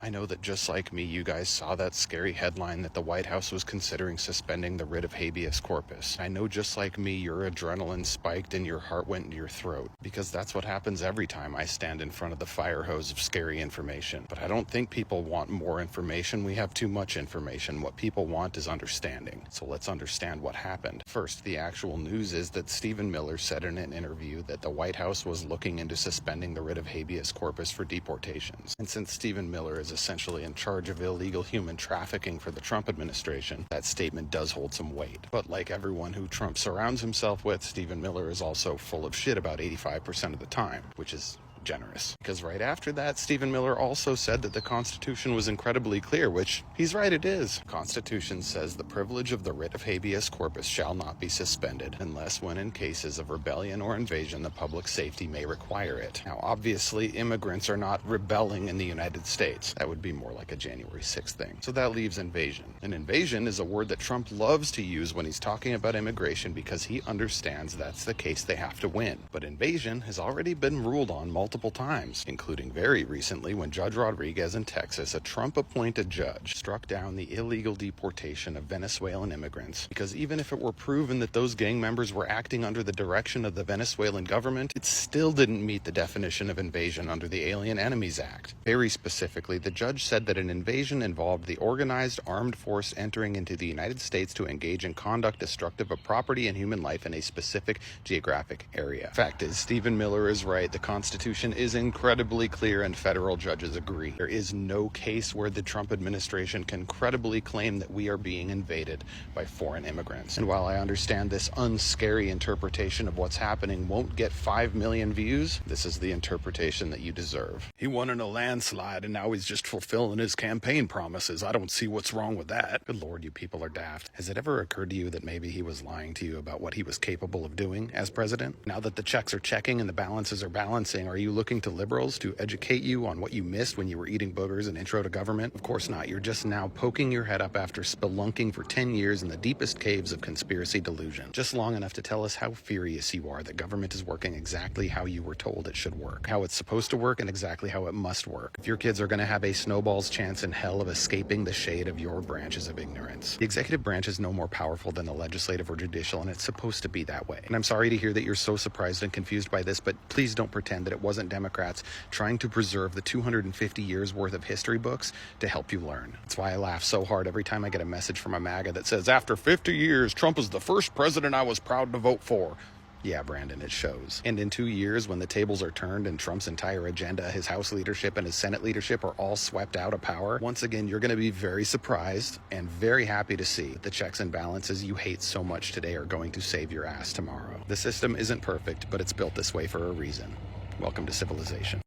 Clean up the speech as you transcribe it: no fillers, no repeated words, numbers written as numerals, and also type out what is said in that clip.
I know that just like me, you guys saw that scary headline that the White House was considering suspending the writ of habeas corpus. I know just like me, your adrenaline spiked and your heart went into your throat, because that's what happens every time I stand in front of the fire hose of scary information. But I don't think people want more information. We have too much information. What people want is understanding. So let's understand what happened. First, the actual news is that Stephen Miller said in an interview that the White House was looking into suspending the writ of habeas corpus for deportations. And since Stephen Miller is essentially in charge of illegal human trafficking for the Trump administration, that statement does hold some weight. But like everyone who Trump surrounds himself with, Stephen Miller is also full of shit about 85% of the time, which is generous. Because right after that, Stephen Miller also said that the Constitution was incredibly clear, which he's right, it is. The Constitution says the privilege of the writ of habeas corpus shall not be suspended unless when in cases of rebellion or invasion the public safety may require it. Now obviously immigrants are not rebelling in the United States. That would be more like a January 6th thing. So that leaves invasion. And invasion is a word that Trump loves to use when he's talking about immigration because he understands that's the case they have to win. But invasion has already been ruled on multiple times, including very recently when Judge Rodriguez in Texas, a Trump-appointed judge, struck down the illegal deportation of Venezuelan immigrants because even if it were proven that those gang members were acting under the direction of the Venezuelan government, it still didn't meet the definition of invasion under the Alien Enemies Act. Very specifically, the judge said that an invasion involved the organized armed force entering into the United States to engage in conduct destructive of property and human life in a specific geographic area. Fact is, Stephen Miller is right. The Constitution is incredibly clear and federal judges agree. There is no case where the Trump administration can credibly claim that we are being invaded by foreign immigrants. And while I understand this unscary interpretation of what's happening won't get 5 million views, this is the interpretation that you deserve. He won in a landslide and now he's just fulfilling his campaign promises. I don't see what's wrong with that. Good Lord, you people are daft. Has it ever occurred to you that maybe he was lying to you about what he was capable of doing as president? Now that the checks are checking and the balances are balancing, are you looking to liberals to educate you on what you missed when you were eating boogers in Intro to Government? Of course not. You're just now poking your head up after spelunking for 10 years in the deepest caves of conspiracy delusion. Just long enough to tell us how furious you are that government is working exactly how you were told it should work, how it's supposed to work, and exactly how it must work. If your kids are going to have a snowball's chance in hell of escaping the shade of your branches of ignorance. The executive branch is no more powerful than the legislative or judicial, and it's supposed to be that way. And I'm sorry to hear that you're so surprised and confused by this, but please don't pretend that it wasn't Democrats trying to preserve the 250 years worth of history books to help you learn. That's why I laugh so hard every time I get a message from a MAGA that says, after 50 years, Trump is the first president I was proud to vote for. Yeah, Brandon, it shows. And in 2 years, when the tables are turned and Trump's entire agenda, his House leadership and his Senate leadership are all swept out of power, once again, you're going to be very surprised and very happy to see that the checks and balances you hate so much today are going to save your ass tomorrow. The system isn't perfect, but it's built this way for a reason. Welcome to civilization.